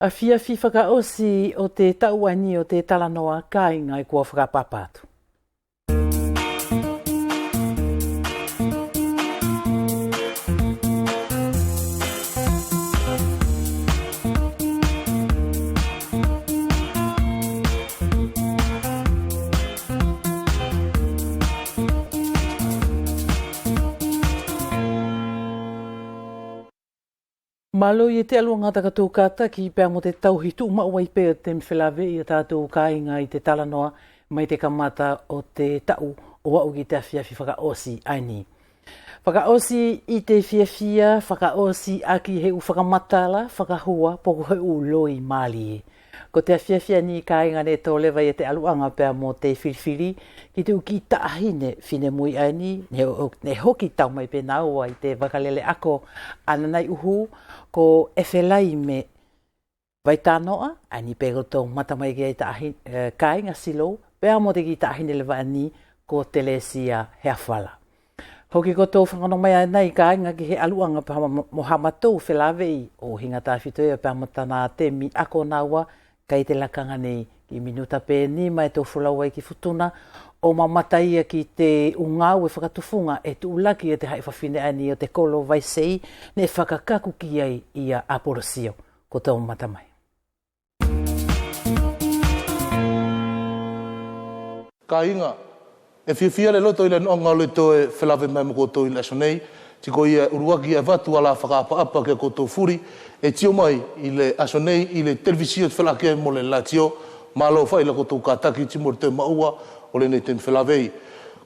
A fia fi whakaosi o te tauani o te talanoa kāinga i kua whakapapatu. Malo i te alua ngata katou kata ki pēr mo te tauhitu maua i pēr te mwhilawe i a tātou kāinga i te talanoa mai te kamata o te tau o wau ki te awhiawhi whakaosi aini. Whakaosi i te whiawhia, whakaosi aki heu whakamatala, whakahua, poko heu loi mālie. Ko te awhiawhia ni kāinga ne tō lewa i te aluanga pēr mo te whiriwhiri ki te uki taahine whine mui aini, ne hoki tau mai pēnā ua i te wakalele ako ananai uhu, ko ewhelai me waitanoa, ani pēko tō matamai ki kāinga silo, pēr mo te ki taahine lewa ani ko Telesia Heafala. Hoki ko tō whangono mai nei kāinga ki he aluanga pa mohamatou whelawei o hinga tāwhitoia pēr mo tana te mi ako naua kai te lakanga nei ki minuta pēni mai tō whulawai ki futuna o mamataia ki te ungau e whakatufunga e tu ulaki e te hai whawhine ani o te kolo vaisei ne whakakaku ki ai i a Aporosio ko tō matamai. Kāinga, e whiawhia le loto i le nonga le tō e whelawe mai mo koto i le sonei, tiko ia uruaki e watu ala whakaapa ke koto furi, e tio mai i le asonei i le televisio te whelake mo le latio, malo whai la koto kātaki timo te maua o le nei ten whelawei.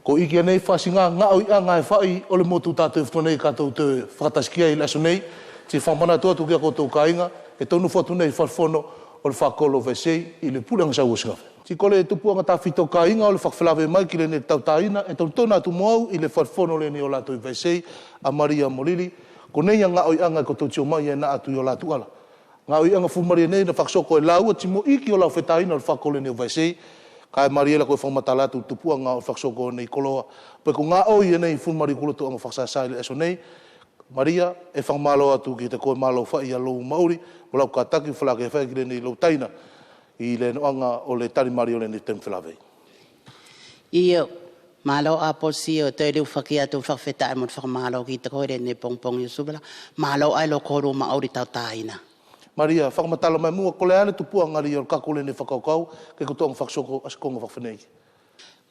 Ko iki anei whasinga ngā oi anga e whai o le motu tātou whanei kātou te whakataskia i le asonei, ti whamana tuatu kia koto kāinga, e tonu whatu nei wharwhono o le whakolo vesei i le pulanga sa uasingawe. Ti kole e tupuanga tā whito kāinga o le whakawhelawe mai ki le ne tautaina, e tonu tona atu moau i le wharwhono le ni o lātou vesei a Maria Molili, ko nei ngā oi anga ko tō tio mai e nā atu i o lātu ala. Ngā oi anga fumari nei na whaksoko e laua timo iki o lau whetaina o le whakolo le ni o vesei, ka e Mariela koe whangmatala atu tupuanga o le whaksoko nei koloa. Poi ko ngā oi e nei fumari kuloto anga whaksasai le eso nei, Maria e whangmalo atu ki te koe malo whai a lou mauri, o lau kātaki whalake e whai ki le ni lau taina, i le noanga o le tarimari o le ni tem whelawei. Iyo, malo a Aporosio, te reu whakia tu whawheta e mo whakamalo ki te koe ne pongpong i subala, malo ai lo koro maori tau taina. Maria, whakamatala mai mua, ko le ale tupua ngari o kakule ne whakaukau, ke kutonga whaksoko asikonga whawhenei.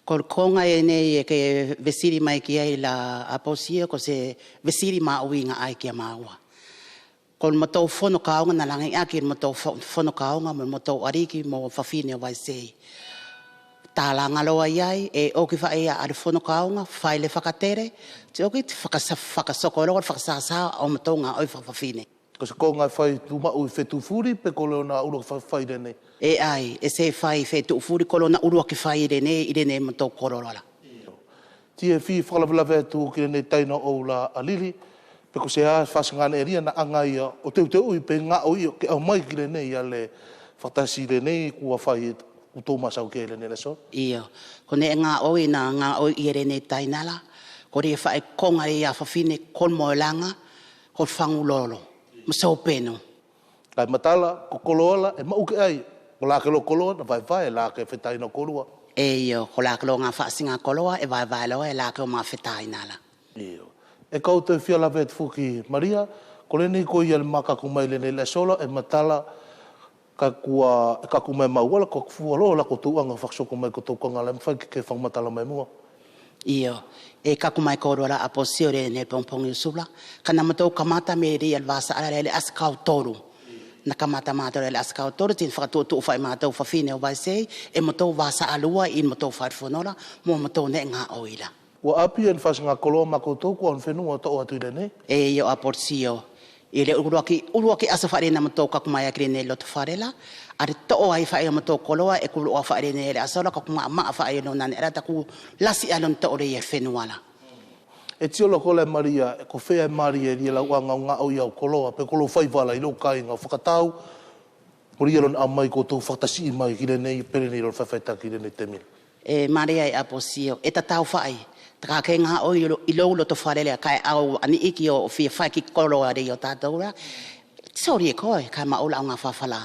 Ko konga e nei e ke vesiri mai ki ai la Aporosio, ko se vesiri maa uinga ai ki a maua. Ko le matou whono kaonga na langi aki, le matou whono kaonga, mo matou ariki, mo whawhine o waisei. Tā la ngaloa iai, e oki whae a are whono kaonga, whai le whakatere, te oki te whakasokoroa, whakasasa o matou ngā oi whawhine. Ko se konga whai tu mau i whetu furi, pe ko leo na uro whai rene. E ai, e se whai whetu furi, ko leo na uro ki whai rene, i rene matou kororola. Ti e whi whakalawalawe tu ki rene taina o la alili, pe ko se a whasangane e ria na anga ia, o teu ui pe ngā oi, ke au mai ki rene ia le whatasi rene, kua whai u tō masau ke rene le so. Iyo, ko ne ngā oi na ngā oi i rene tainala, ko re whae konga i a whawhine kon moelanga, ko whangu lolo. Masau peno. Kai matala, ko koloala, e mauke ai. Ko lake lo koloa, na vai lake whetai no kolua. E iyo, ko lake lo ngā whaasinga koloa, e vai loa, e lake o mā whetai nala. Iyo. E kau te whia lawe te fuki Maria, ko lene ko ia le makaku mai lene le sola, e matala, ka kaku mai mauala, ko fualoa la ko tuanga whaksoko mai ko tōkanga le mwhai ke whangmatala mai mua. Iyo, e kaku mai korora Aporosio re ne pongpong i subla, kana matou kamata me rea le vasa ala le askau toru. Na kamata matou le askau toru, tin whakatotu whai matou whawhine o vaisei, e matou vasa alua i matou whairwhonola, mo matou ne ngā oila. Ua api en whasinga koloa mako tōku an whenua tō atu i rene? E iyo Aporosio, i le uruaki asa whaere na matou kakumai akire ne loto wharela, a re to'o ai whae matou koloa e kuru o whaere ne le asaura kakuma maa whae no nane era taku lasi alon to'o re e whenuala. E tiolo ko le Maria, e ko whea Maria e ria lau anga o ngā o iau koloa, pe kolo whaiwala i lo kāinga o whakatau, ko ria lon amai ko tō whaktasi i mai ki rene i perene i lon whawhaita ki rene te mil. E Maria e Aporosio, e tatau whae, taka ke ngā o i lo loto wharele a kai au ani iki o whia whae ki koloa re o tātaura, Sorry koe, kai maola o ngā whawhala.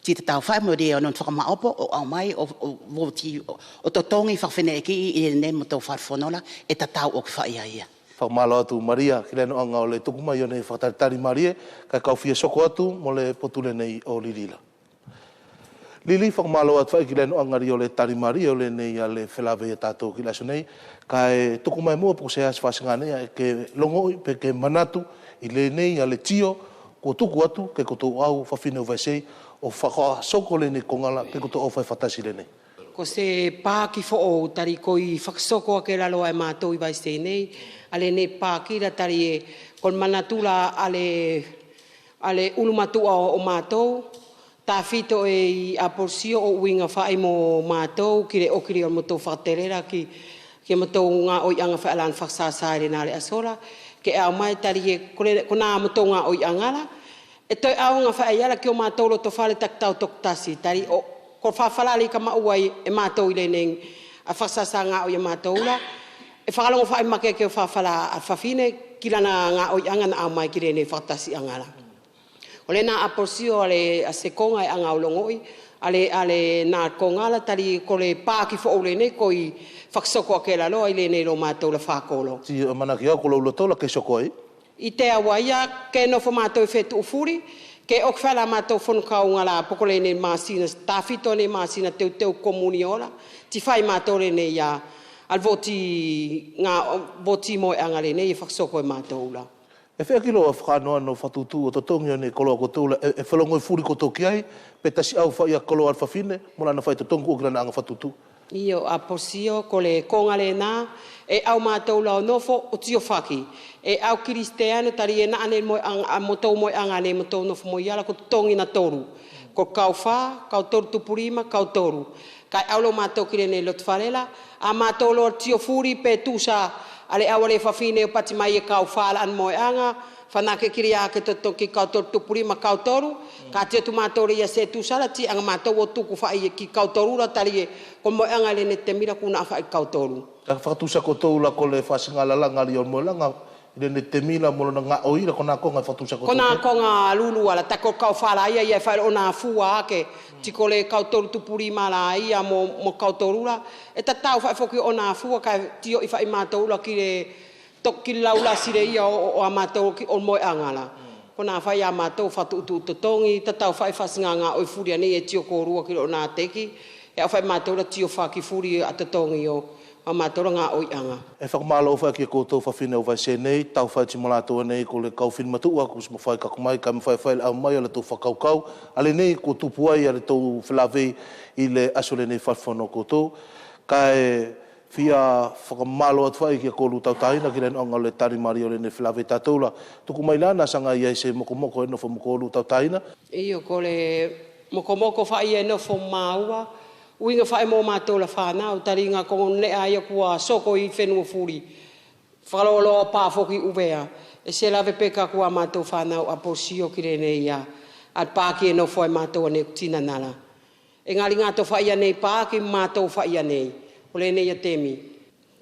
Ti te tau whai mo rea o non whakamaopo o au mai o voti o totongi whawhine e ki I nen mo tau wharwhonola e ta tau o ki whaia ia. Whakamalo atu Maria, ki leno anga o le tukuma i o nei whakataritari Marie, kai kauwhia soko atu mo le potule nei o Lilila. Lili whakamalo atu whai ki leno anga ri o le tari Maria o le nei a le whelawe e tātou ki laso nei, kai tukuma e mua po se as whasinganea e ke longoi pe ke manatu I le nei a le tio ko tuku atu ke koto au whawhine o vaisei o whakasoko le nei kongala ke koto au whai whatasi le nei. Ko se pāki fo o tari koi whakasoko a ke lalo ai mātou I vaisei nei, ale ne pāki ra tari e kon manatula ale ulumatua o mātou, tā whito e I aporsio o uinga whae mo mātou, ki re okiri o mātou whakaterera ki mātou ngā oi anga whaelan whakasāsaere nā le asola, ke au mai tari e kona mātou ngā oi angala, e toi au ngā whaeala ki o mātou lo to whale taktau toktasi, tari o ko whawhalali ka mauai e mātou I le neng a whakasāsa ngā oi a mātou la, e whakalongo whae make ke o whawhala a whawhine, ki lana ngā oi anga na au mai ki re ne whakatasi angala. O le nā aposio ale a se konga e anga ulongoi, ale nā kongala tari ko le pāki fo ole nei ko I whaksoko a ke la loa I le nei lo mātou la whakolo. Ti manaki au ko lo tola ke soko ai? I te awaia ke no fo mātou I whetu ufuri, ke ok whala mātou whonu kaunga la poko le nei māsina, tāwhito nei māsina teu komuni ola, ti whai mātou le nei a al voti moe anga le nei I whaksoko e mātou la. E whea kilo a whakanoa no whatutu o totongi o nei koloa kotoula, e whalongo I furi kotoki ai, pe tasi au whai a koloa alfawhine, mora na whai totongu o kila anga whatutu. Io a posio ko le konga le nā, e au mātou la o nofo o tio whaki. E au kiristeano tari e naane moe anga, motou moe anga ne motou nofo moe ala ko tongi na toru. Ko kau wha, kau toru tupurima, kau toru. Kai aulo mātou kire ne lotwharela, a mātou lo tio furi pe tūsa ale awale whawhine o pati mai e kau whala an moe anga, whanake kiri a ke toto ki kau toru tupurima kau toru, ka te tu mātou rea se tūsara ti anga mātou o tuku whai ki kau toru ra tari e ko moe anga le ne te mira kuna whai kau toru. Ka whakatusa kotou la ko le whasinga langa li o moe langa, le ne te mila mo na ngā oira kona konga whatusa kotou. Kona konga lulu ala, tako kau whala ia ia whai o nā fua ake, tiko le kau toru tupurima la ia mo kau toru ra, e ta tau whai whoki o nā fua kai tio I whai mātou la ki le toki laula sire ia o a mātou ki o moe angala. Kona whai a mātou whatu utu totongi, ta tau whai whasinga ngā oi furia nei e tio kōrua ki o nā teki, e au whai mātou la tio whaki furi a totongi o a mātou ngā oi anga. E whakamalo whai ki koutou whawhine o vai se nei, tau whai timolato nei ko le kauwhin matua, ko sma whai kakumai, ka me whai au mai ala tau whakaukau, ale nei ko tupu ai ale tau whelawei I le asole nei whawhono koutou, ka e fia whakamalo atu whai ki a kolu tau tahina ki ren onga le tari mari o le nei whelawei tātoula, tuku mai lana sanga I se mokomoko e no whamokolu tau tahina. Iyo ko le mokomoko whai e no whamaua, uinga whae mō mātou la whanau, tari ngā kongo nea ia kua soko I whenua furi. Whakaloloa pāwhoki uvea. E se lawe peka kua mātou whanau a posio ki rene ia. At pāki e no whae mātou ane tina nala. E ngāri ngātou whaia nei pāki mātou whaia nei. Ko le nei a temi.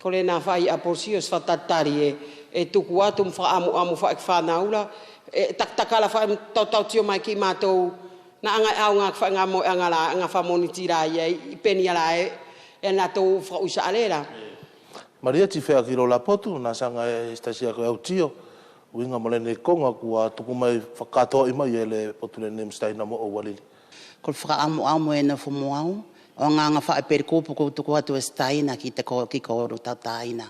Ko le nā whai a posio swatatari e tuku atu mwha amu whae whanau la. E taktakala whae tau tio mai ki mātou na anga au ngā kwha ngā moe anga la, ngā whamoniti la I peni ala e nā tau whausa alera. Maria ti whea ki rola potu, nā sanga e stasia ko au tio, uinga mo le ne konga kua tuku mai whakatoa I mai e le potu le nem staina mo o walili. Ko whakaamu e na whamuau, o ngā whae perikopu ko tuku atu e staina ki te kōru tau taina.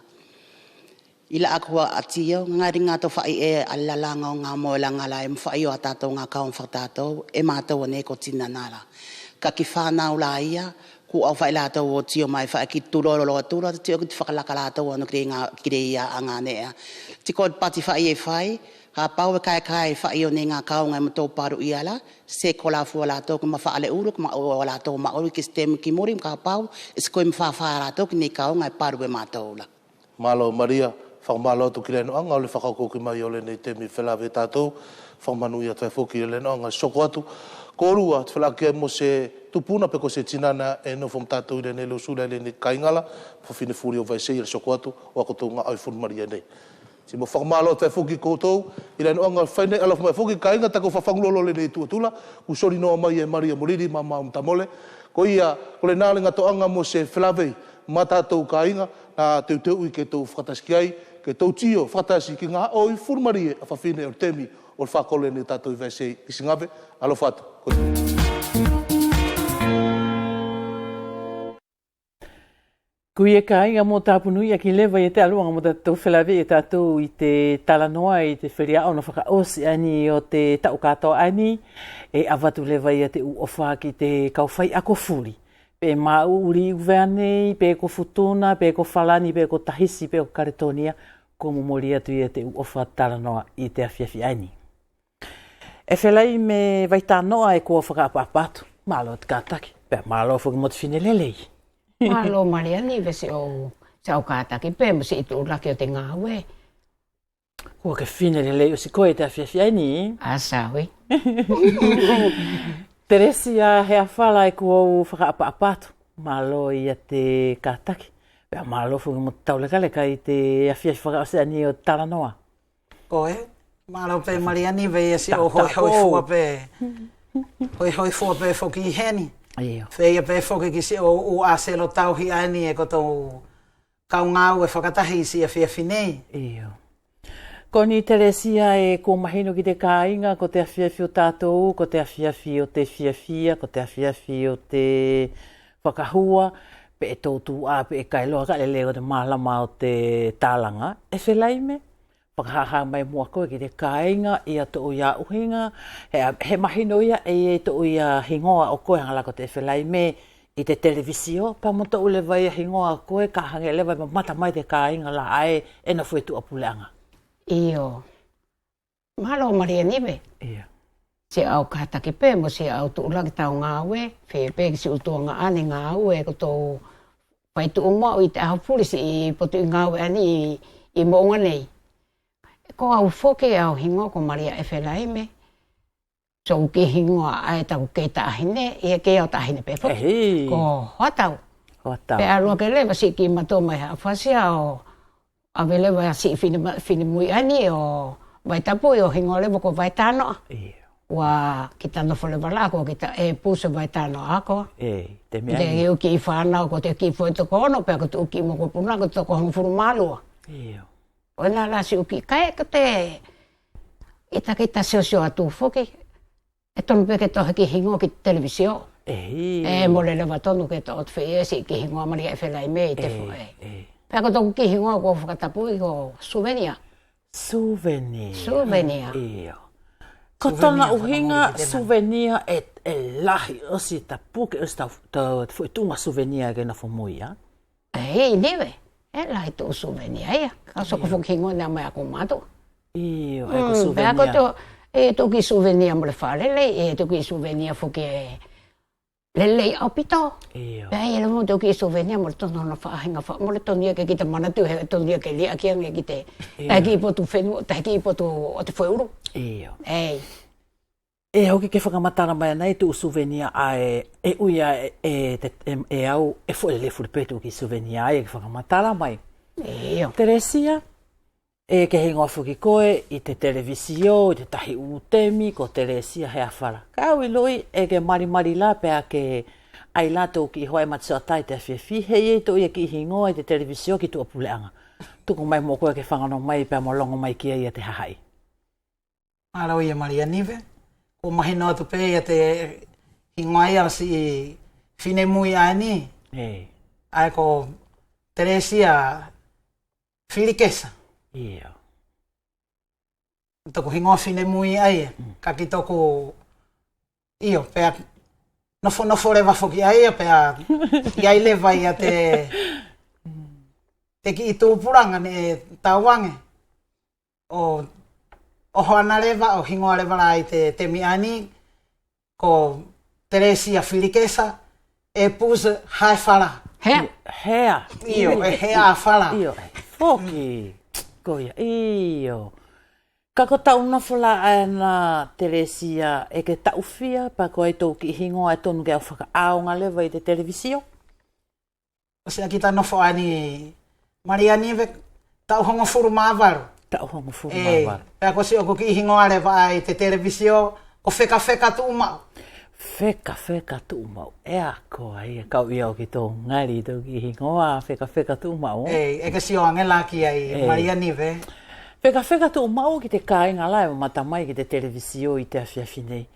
Ila akua atio, ngāri ngā tau whai e alalanga o ngā moelanga la, e mwhai o a tātou ngā kaun whakatatou, e mātou ane ko tina nala. Ka ki whānau la ia, ku au whai lātou o tio mai whai ki turoro loa tura, tio ki whakalaka lātou anu kire ia a ngā nea. Tiko pati whai e whai, ka pau e kai whai o ne ngā kaunga e matou paru i ala, se ko la fua lātou ki ma whaale uru, ki ma o lātou ma uru ki stem ki muri, ka pau, e se koe mwha lātou ki ne kaunga e paru e mātou la. Malo Maria, whakamalo atu ki reno anga, o le whakako ki mai o le nei temi whelawe tātou, whakamanu I atu e whoki reno anga, soko atu, korua, te whalake mo se tupuna pe ko se tinana e no fom tātou I le nei lo sura le nei kaingala, whawhine furi o vai se I le soko atu, o ako tō ngā ai Maria nei. Si mo whakamalo te fuki koutou, i le noanga whaine ala mai fuki ka inga tako whawhangulolo le nei tuatula, ku sori noa mai e Maria Moriri ma Tamole, ko ia, ko le nālinga toanga mo se whelawei, ma tātou ka inga, na teu i ke tau whakataski ai, ke tau tio whakatasi ki ngā oi furmarie a whawhine o temi o le whakole ni tātou i vaisei i Singave, alo whatu. Kui e ka inga mō tāpunui a ki lewa i te aluanga mō tātou whelawe i tātou i te talanoa i te whiria au na whakaosi ani o te tau katoa ani e awatu lewa i a te uofa ki te kauwhai a ko furi. Pe mau uri uveanei, pe ko futuna, pe ko whalani, pe ko tahisi, pe ko karetonia, ko momori atu i a te uofa talanoa i te awhiawhi ani. E whelai me waitanoa e kua whakaapapatu, malo te kātaki, pe malo whuki mo te whinelelei. Malo Mariani vese o sau kātaki pē mo si itu laki o te ngāwe. Kua ke whinelelei o si koe te awhiawhi ani. Asawi. Teresia hea whala e kua u whakaapapatu, malo i a te kātaki. Pea malo whuki mo te tauleka i te awhiawhi whakaose ani o talanoa. Koe, malo pē Mariani vei si o hoi fua pē. Hoi fua pē whuki i heni. Whea pē whoke ki si o aselo tauhi ani e koto kau ngāu e whakatahi si a whiawhinei. Iyo. Ko ni Teresia e ko mahino ki te kāinga, ko te awhiawhi o tātou, ko te awhiawhi o te whiawhia, ko te awhiawhi o te whakahua, pe e tōtu a pe e kailoa ka le leo te mālama o te tālanga. E whelai me? Whakahaha mai mua koe ki te kāinga i a tō ia uhinga, he mahino ia e tō ia hingoa o koe hangalako te whelai me i te televisio, pa mo tō lewa ia hingoa o koe, ka hange lewa i mata mai te kāinga la ae e na whetu apuleanga. Iyo. Malo Mariani ve. Iyo. Si au kātaki pē mo si au tuulaki tau ngāwe, whea pē ki si utuanga ane ngāwe ko tō whaitu umau i te ahapulisi i potu i ngāwe ani i mounga nei. Ko au whoke au hingo ko Maria e whelai me. So ki hingoa ai tau kei tāhine, ia kei au tāhine pe whoke. Ko hoatau. Hoatau. Pe arua ke lewa si ki mato mai hea whasia o awe lewa si whini mui ani o vai tapu i o hingo lewa ko vai tānoa. Wa ki tano whalewa lako ki ta e puse vai tānoa ako. Te mea. Te iu ki i whanau ko te ki fwoi toko ono pe ko tu ki mo ko puna ko toko hong furu malua. Iyo. O nā la si uki kai ko te ita seo atu whoki. E tonu pe ke toha ki hingo ki televisio. E mo le lewa tonu ke to ot whee si ki hingo Maria e whelai me i te whoe. Pea ko toku ki hingo ko whakatapu i ko souvenir. Souvenir. Iyo. Ko tona uhinga souvenir e lahi o si tapu ke o si ta whuitunga souvenir ke na whamuia. Niwe. E lahi tō souvenir ia. Ka soko whukingo nea mai ako mato. Iyo, e ko souvenir. Pea ko tō, e tōki souvenir mo le whārele, e tōki souvenir whuki lelei au pito. Iyo. Pea e le mo tōki souvenir mo le tono na whaahinga wha. Mo le tonia ke kita manatu, he tonia ke lia kia nge ki te taiki i potu whenu, taiki i potu o te wheuru. Iyo. Ei. E hoki ke whakamatara mai nei tō souvenir a e uia e au e fwere le furipetu ki souvenir a e ke whakamatara mai. Iyo. Teresia, e ke hingoa whuki koe i te televisio, i te tahi utemi ko Teresia hea whara. Ka au i loi e ke marimari la pea ke ai lato ki hoa e matisua tai te awhiawhi, hei e tō ia ki hingoa i te televisio ki tō apuleanga. Tuku mai mō koe ke whangano mai pea mo longo mai kia i a te hahai. Arau ia Maria Nive. Ko mahino atu pē ia te hingoa ia si whine mui ani. Ai ko Teresia Filikesa. Ia. Toko hingoa whine mui ai. Ka ki toko iyo pēa nofo rewa whoki ai pēa iai lewa ia te ki i tūpuranga ne tauange. O hoana lewa, o hingoa lewa la i te miani, ko Teresia Filikesa, e puse hai whara. Hea. Iyo, e hea whara. Iyo, whoki. Koia, iyo. Kako tau nofula ana Teresia e ke tau fia, pa ko e tau ki hingoa e tonu ke au whakaaonga lewa i te televisio? O sea, ki ta nofo ani Maria Nive, tau hongo furu māwaru. Ta o mo fu E, ma. pea ko si o ko ki hingoa le vai te televisio, ko wheka tu umau. Wheka tu mau. E ako ai kau ia o ki tō ngari tō ki hingoa wheka tu mau. E ke si o angela ki ai Maria Nive. Wheka tu mau ki te kāinga lai mata mai ki te televisio i te awhiawhi nei.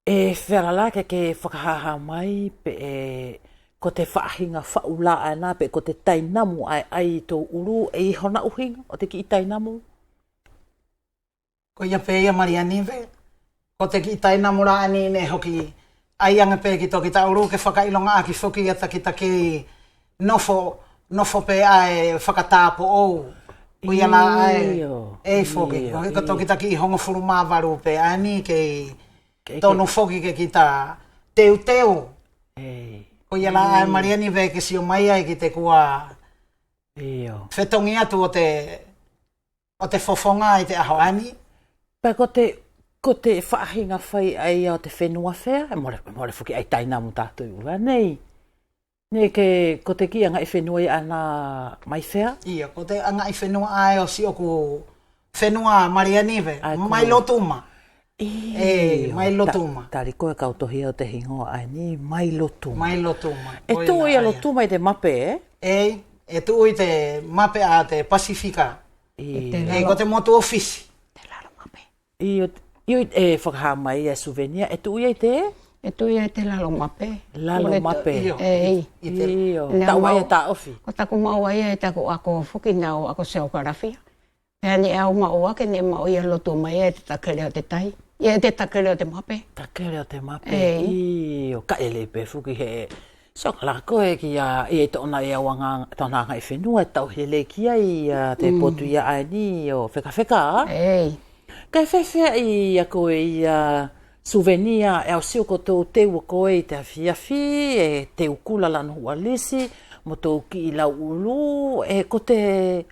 E whera la ke whakahaha mai pe ko te whaahinga whaula ana pe ko te tainamu ai tō uru e i hona uhinga o te ki i tainamu. Ko ia pe ia Maria Nive. Ko te ki tainamu ra ani ne hoki ai anga pe ki toki ta uru ke whakailonga aki whoki ata ki taki nofo pe ai whakatāpo ou. Ko ia la ai e whoki. Ko toki taki i hongo furu māwaru pe ani ke tono whoki ke ki ta teu. Ko ia la ai Maria Nive ke si o mai ai ki te kua whetongi atu o te fofonga i te aho ani. Pa ko te whaahinga whai ai o te whenua whea, e more whuki ai tainamu tātou ua nei. Nei ko te ki anga i whenua i ana mai whea? Ia, ko te anga i whenua ai o si oku whenua Maria Nive, mai lotuma. Mai lotuma. Tari koe kautohi o te hingoa ai ni, mai lotuma. Mai lotuma. E tu ia lotuma i te mape, e tu i te mape a te Pasifika. Ko te motu ofisi. Te lalo mape. Io e whakaha mai e souvenir, e tu ia i te? E tu ia te lalo mape. Lalo mape. Iyo. Tau ai e ta ofi. Ko taku mau ai e taku ako whuki nao ako seo karafia. Pea ni au mau ake ni mau ia lotu mai e te takere o te tai. Ia te takere o te mape. Takere o te mape. Iyo. Ka ele pe whuki he. So la koe ki a e tona e awanga tona ngai whenua tau hele ki ai te potu ia ai ni o wheka. Kai whewhea i a koe i souvenir e au sio ko tō teu a koe i te awhiawhi, e teu kula lana hua lisi, mo tō ki i lau ulu, e ko te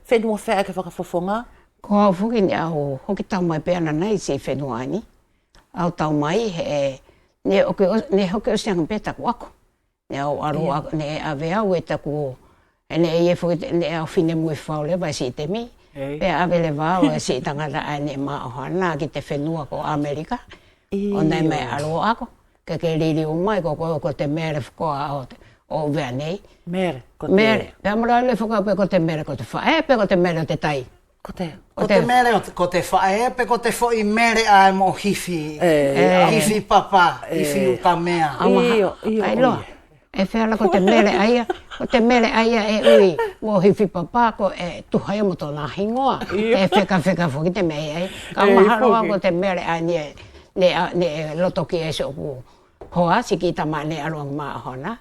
whenua whea ke whakawhawhonga? Ko au whuki ni au hoki tau mai peana nei si whenua ani. Au tau mai ne hoki o sianga pe taku ako. Ne au aro ako, ne ave au e taku, ne e whuki, ne au whine mui whaole vai si te mi. Pea awele wāo e si tangata ane maa ohana ki te whenua ko Amerika. O nei mai aro ako. Ke riri umai ko te mere whukoa o vea nei. Mere? Mere. Pea mara le whukoa pe ko te mere ko te whae, pe ko te mere o te tai. Ko te mere ko te whae, pe ko te whoi mere ai mo hifi. Hifi papa, hifi uka mea. Iyo. Ai loa. E whera ko te mere aia. Ko te mere aia e ui mo hifi papa ko e tuhai mo tōna hingoa. E wheka whuki te mei ai. Ka maharoa ko te mere ai ne loto ki e se oku hoa si ki tama ne aroang maa hona.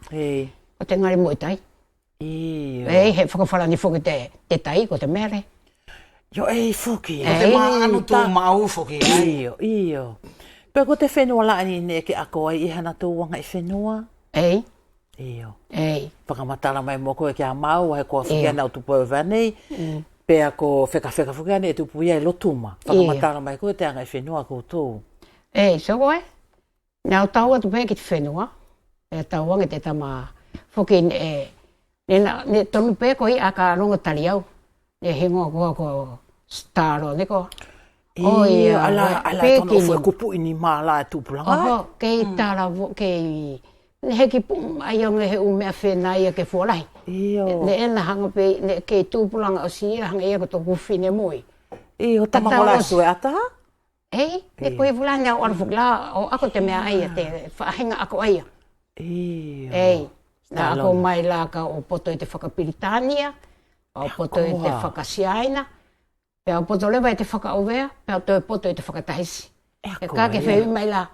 Ko te ngari mo i tai. He whakawharani whuki te tai ko te mere. Yo whuki. Ko te maa anu tū mau whuki. Iyo. Pea ko te whenua laani ne ke ako ai i hana tō wanga i whenua? Iyo. Whakamatara mai mo koe ki a mau, he koa whuki ana o tupu e vanei. Pea ko wheka whuki ana e tupu ia e lotuma. Whakamatara mai koe te anga i whenua koutou. So koe. Nau tau atu pēki te whenua. E tau wangi te tama whuki ne tonu pēko i a ka ronga tali au. Ne hingoa koa ko staro ne ko. Ia, ala tono fue kupu ini maa la e tupulanga. Oho, kei tara, kei... Heki ai o he umea whenai a ke whorai. Ne ena hanga pe, ne kei tūpulanga o siera hanga ia ko tō kuwhine moi. O tamahola sue ata? Ne koe wulanga o arwhukla o ako te mea aia, te whaahenga ako aia. Na ako mai la ka o poto i te whakapiritania, o poto i te whakasiaina, pea o poto lewa i te whakaovea, pea o poto i te whakatahisi. E ka ke whewi mai la,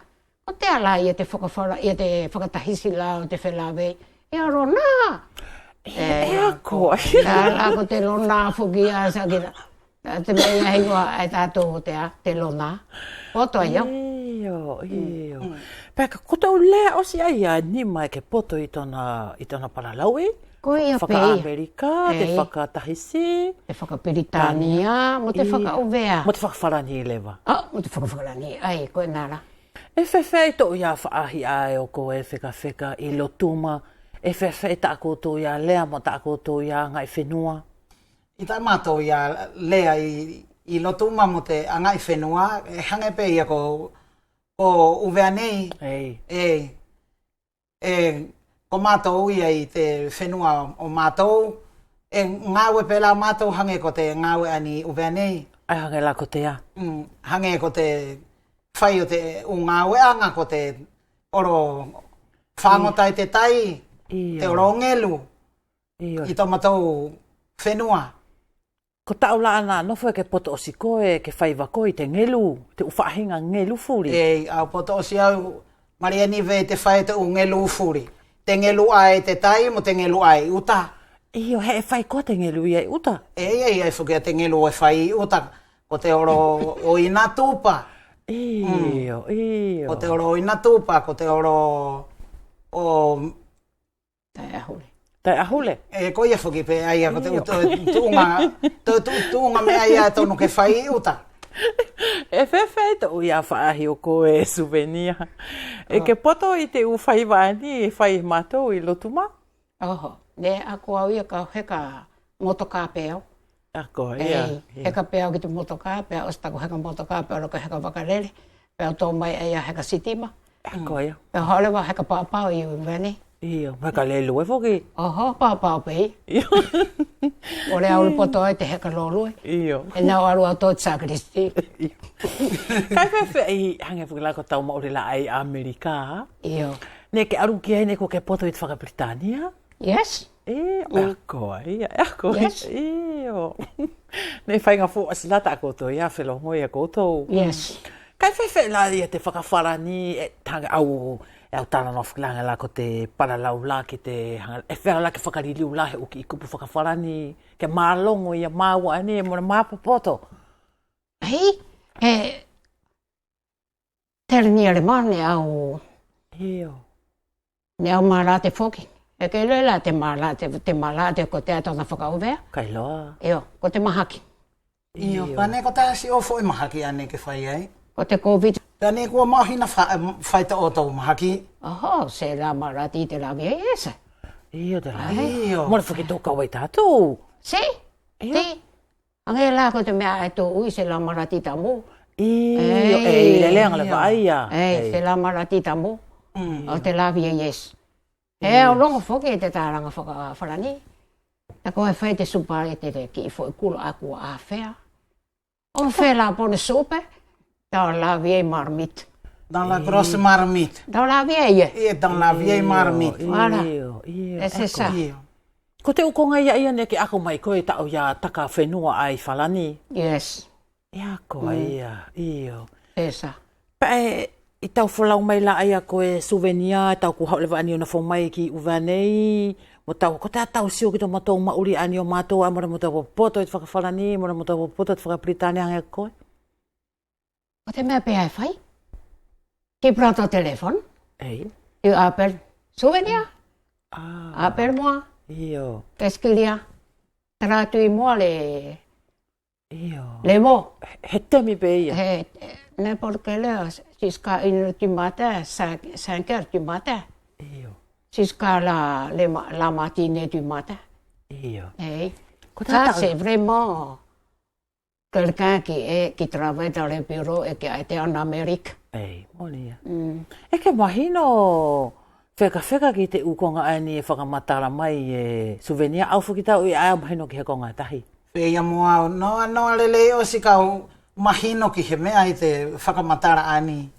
o te ala i te whakatahisi la o te whelawei, e aro nā! E ako! La ko te lona whuki a sakina. Te mea hingoa ai tātou o te lona. Poto ai au. Iyo. Peka, ko tau lea osi ai a ni mai ke poto i tona paralaui? Ko ia pei. Whaka-Amerika, te whakatahisi. Te whakapiritania, mo te whakaovea. Mo te whakawharani i lewa. Mo te whakawharani, ai, koe nara. E whewhei tō ia whaahi ai o koe wheka i lotuma. E whewhei tā koutou ia lea mo tā koutou ia ngai whenua. I tā mātou ia lea I lotu ma mo te anga I whenua, e hange pe ia ko uvea nei. Ko mātou ia I te whenua o mātou, e ngāwe pe la mātou hange ko te ngāwe ani uvea nei. Ai hange la ko te a. Hange ko te whai o te ngāwe anga ko te oro whangotai te tai, te oro ngelu. I tō mātou whenua. Ko tau la ana nofo ke poto o sikoe ke whai wako I te ngelu, te uwhahinga ngelu furi. Au poto o si au Mariani ve te whai te ngelu furi. Te ngelu ai te tai mo te ngelu ai uta. He e whai ko te ngelu I uta. Ai whukia te ngelu e whai uta. Ko te oro o ina tupa. Ko te oro o ina tupa, ko te oro o... Tai ahule. Tai ahule? Ko ia whuki pe aia, ko te tuunga me aia tonu ke whai uta. E whewhai te ui a whaahi o ko e souvenir. E ke poto I te u whai wani e whai mātou I lotu ma? Oho, ne ako au ia ka heka motokāpeo. Ako, ia. Heka peo ki te motokāpeo, ostako heka motokāpeo loko heka wakarere. Peo tō mai aia heka sitima. Ako, ia. Peo holewa heka pāpau I uwene. Ia, heka lelu e whoki. Oho, pāpau pei. O le aulu poto ai te heka lolue. Ia. E nau alu au tōt sa Kristi. Kai whewhai hange whakilako tau maori la ai Amerika. Ia. Ne ke aru ki ai ne ko ke poto I te Whakabritania. Yes. Ako, ia, ako. Yes. Ia. Ne whainga fō asilata a koutou, ia whelongo I a koutou. Yes. Kai whewhai la ia te whakawharani e tanga au tana no whakilanga la ko te paralau la ki te hanga. E whera la ke whakariliu la he uki I kupu whakawharani ke mālongo I a māua ane e mora māpapoto. Hei, tere ni ale mane au... Ia. Ne au mara te whoki. E ke leila te mara ko te atona whakauvea. Kai loa. Eo, ko te mahaki. Io, pane ko tāsi o fo I mahaki ane ke whai ai. Ko te COVID. Pane kua mahina whai ta o tau mahaki. Oho, se la mara ti te la via ese. Ia te la. Io. Mora whakitoka wai tātou. Si, ti. Ange la ko te mea e tō ui se la mara ti tamu. Ia, leanga le vaia. Se la mara ti tamu. O te la via yes. O longo whoki te tāranga whakarani. Ta koe whai te supare te ki I fo I kula aku a whea. O whea la pone sope. Tau la vieille marmite. Dans la grosse marmite. Dans la vieille. Et dans la vieille marmite. Voilà. Et c'est ça. Ko te ukonga ia ne ke ako mai koe tau ia taka whenua ai whalani. Yes. Ia koe ia. Iyo. C'est ça. Pae I tau whalau mai la ai a koe souvenir, tau ku haole wani o na whau mai ki uwanei. Mo tau, ko tā tau sio ki tō matou mauri ani o mātou a mora mo tau poto I te whakawhalani, mora mo tau poto I te whakapritani ange koe. Ko te mea pe ai whai? Ki prato telefon? Ei. I apel. Souvenir? Apel moa? Iyo. Keskilia? Tratui moa le... Iyo. Le mo? He temi pe ia. N'importe quelle heure, jusqu'à 1h du matin, 5h du matin. Iyo. Jusqu'à la matinée du matin. Iyo. Hey. Ça, c'est vraiment quelqu'un qui travaille dans le bureau et qui a été en Amérique. Ei, monia. E ke mahino wheka ki te ukonga ani e whakamatara mai e souvenir. Au whakitau I aia mahino ki he konga tahi. Pea moa, noa lele o si kau mahino ki he mea I te whakamatara ani.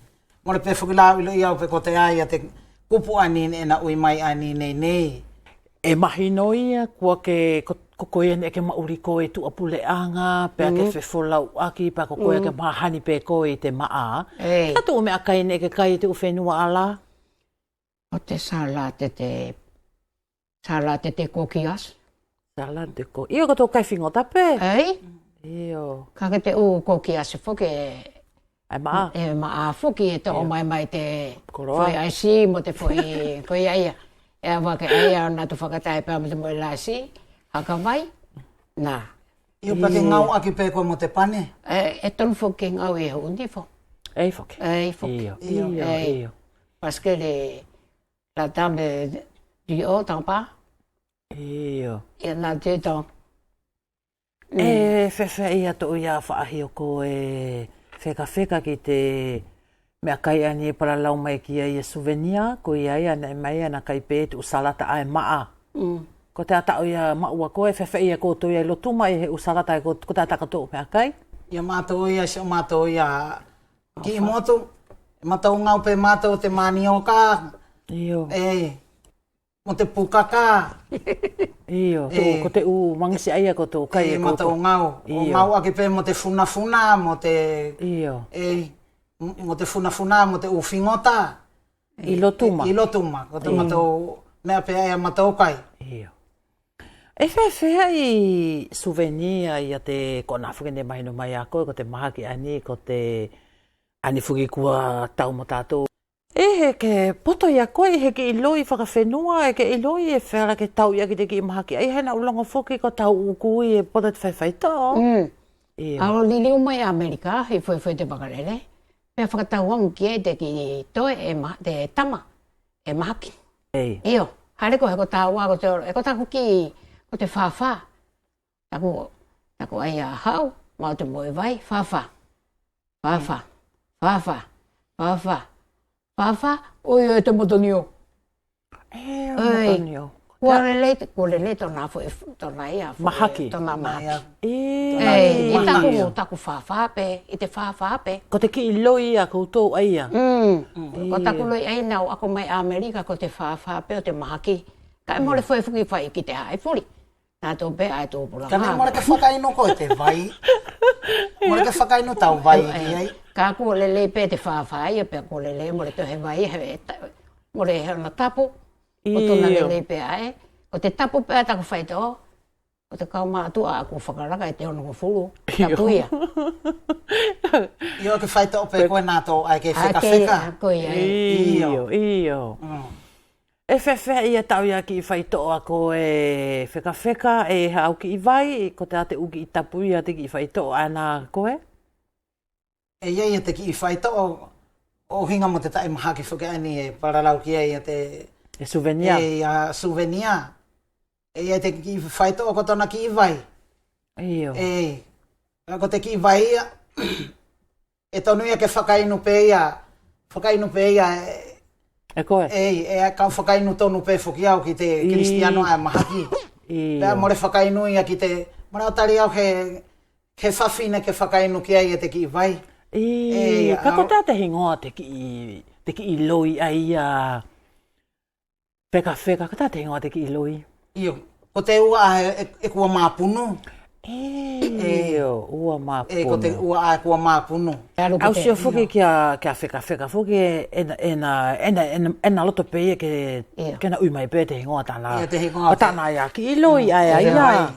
Mora pe whakilau ilo iau pe ko te aia te kupu ani e na ui mai ani nei. E mahino ia kua ke kokoe ne ke mauri koe tu apule anga, pea ke whewholau aki, pea kokoe ke mahani pe koe I te maa. Ka tu me akai ne ke kai te uwhenua ala? O te salate te kokias. Salate ko. Iyo ka tō kai whingo tape? Ei. Iyo. Ka ke te u kokias whoke Ai maa? E maa whoki e tō mai te Koroa. whai aisi mo te whai koe aia. E awa ke aia nā tu whakatai pēr mo te moe laisi. Haka vai? Nā. Io pa ke ngau aki pe koe mo te pane? E tonu whoki ngau e hundi who. Ei whoki. Ei whoki. Iyo. Parce que la dame du haut en bas. Iyo. Il y en a deux dans. E whewhe ia to ia whaahi o ko e wheka ki te mea kai ani e para lau mai ki ai e souvenir, ko ia ia na e mai ana kai pē te usalata ai maa. Ko te ata o ia maua ko e whewhe ia ko to ia i lotuma e he usalata e ko te ata kato mea kai. Ia mātou ia, si o mātou ia ki i motu, mātou ngau pe mātou te mani o ka. Iyo. Mo te pukaka. Iyo, ko te u mangisi aia ko tō kai e ko. Mātou ngau. O ngau ake pe mo te funafuna, mo te... Iyo. Mo te funafuna, mo te uwhingota. I lotuma. I lotuma. Ko te mātou mea pe aia mātou kai. Iyo. E whewhea i souvenir i a te kona whukene mahino mai a koe, ko te mahaki ani, ko te ani whuki kua tau mo tātou. E he ke poto i a koe, he ke iloi whakawhenua, e ke iloi e whera ke tau i a ki te ki mahaki. Ai hena ulonga whuki ko tau ukui e poto te whaiwhaita. Aro lili umai Amerika, he whai te wakarere. Pea whakatau wangu ki e te ki toe te tama, e mahaki. Iyo, haere ko he ko tau wā, e ko taku ki... Ko te whawha, taku ai a hau, mau te moe vai, whawha, oi te motonio. Motonio. Kua rele tōna fo tōna ia. Mahaki. Tōna mahaki. I taku whawha pe, i te whawha pe. Ko te ki loi a koutou aia. Ko taku loi ai nau ako mai Amerika ko te whawha pe o te mahaki. Ka e mole foi fuki whai ki te hae furi. Nā tō pe ai tō pula. Ka mora ke whakaino ko te vai. Mora ke whakaino tau vai ki ai. Ka kua lele pe te whawhai, pe kua lele mora te he vai, mora he ona tapu. O tōna lele pe ai. O te tapu pe ai taku whaito. O te kau mātua a kua whakaraka e te ono ko furu. Tapu ia. Io ke whaito pe koe nā tō ai ke wheka. Iyo. E whewhea ia tau ia ki i whaitoa ko e wheka e hau ki i vai, ko te ate uki i tapu ia te ki i whaitoa ana koe? E iei te ki i whaitoa o hinga mo te tae mahaki whakaani e paralau ki ei te... E souvenir? E souvenir. E iei te ki i whaitoa ko tona ki i vai. Iyo. Ko te ki i vai ia, e tonu ia ke whakainu pe ia, E koe? E kau whakainu tonu pe whuki au ki te Cristiano ai mahaki. Pea more whakainu ia ki te... Mora otari au he whawhine ke whakainu ki ai e te ki i vai. Kako tā te hingoa te ki i loi ai a... Wheka, ka tā te hingoa te ki i loi? Iyo. Ko te ua e kua māpunu. Ua māpunu. Ko te ua a kua māpunu. Au sio whuki kia wheka, whuki ena loto pe ke na umai pe te hingoa tāna. O tāna ia ki i loi ai ia.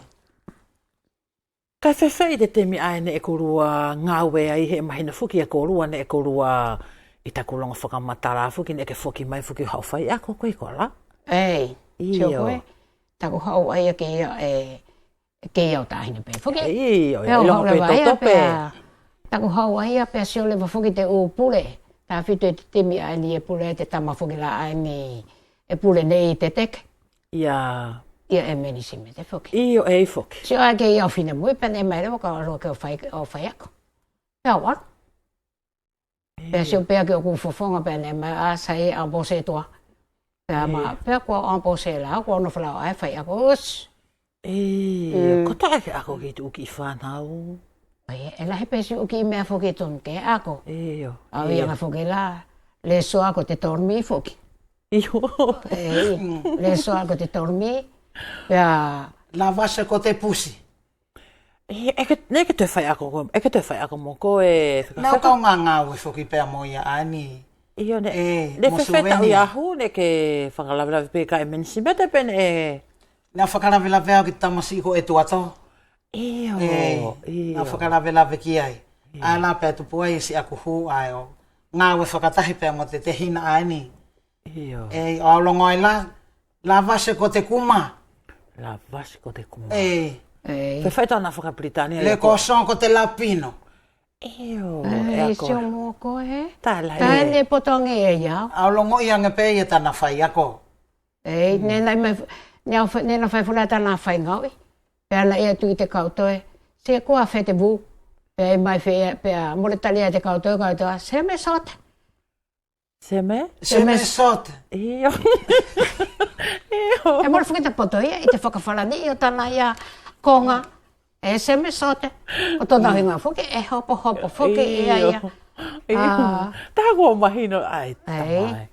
Kai whewhei te temi ai ne e korua ngāwe ai he mahina whuki e korua ne e korua i ta kulonga whakamatara whuki ne ke whuki mai whuki hau whai a koe kola. Tio koe. Taku hau ai a ke ia ke iau tāhina pe whuki. E longa pe totope. Taku hau ai a pe sio lewa whuki te o pule. Tā whitu e te temi ai ni e pule te tama whuki la ai ni e pule nei te teke. Ia e menisi me te whuki. Iyo e whuki. Sio ai ke iau whina mui pene e mai rewa ka aroa ke o whai ako. Pea waru. Pea sio pea ke o kuwhawhonga pene e mai a sai a bose toa. Pea kua a bose la, kua ono whalau ai whai ako us. Ko tae ke ako ki te uki i whanau. E lahi pesi uki i mea whuki tonu ke ako. Iyo. Au ia nga whuki la, le so ako te tormi whuki. Iyo. Le so ako te tormi. Pea... La vasa ko te pusi. Ne ke te whai ako mo ko e... Nau kau ngā e whuki pea mo ia ani. Iyo ne whewheta ui ahu ne ke whakalawelawe pe ka e menisi mete pen e... Nā whakarawelawe au ki tamasi ko e tuato. Iyo. Nā whakarawelawe ki ai. Ai la pea tupu ai si aku hu ai o. Ngā ue whakatahi pea mo te hina ani. Iyo. O longo ai la vasa ko te kuma. La vasa ko te kuma. Whewheta nā whakapritania. Le cochon ko te lapino. Iyo. Sio mō koe. Tā lai. Tā ne potonge e iau. Au longo i anga pe i tana whai ako. Nena whai whura tana whai ngaui. Pea na ia tui te kautoe. Se kua fete bu. Pe mai pe mo le talia te kau se me sote. Se me? Se me sote. Io. E mo fuki te poto ia, I te whakawhalani I o tana ia konga. E se me sote. O tona hinga fuki, e hopo fuki ia. Taha kua mahino, ai, tamai.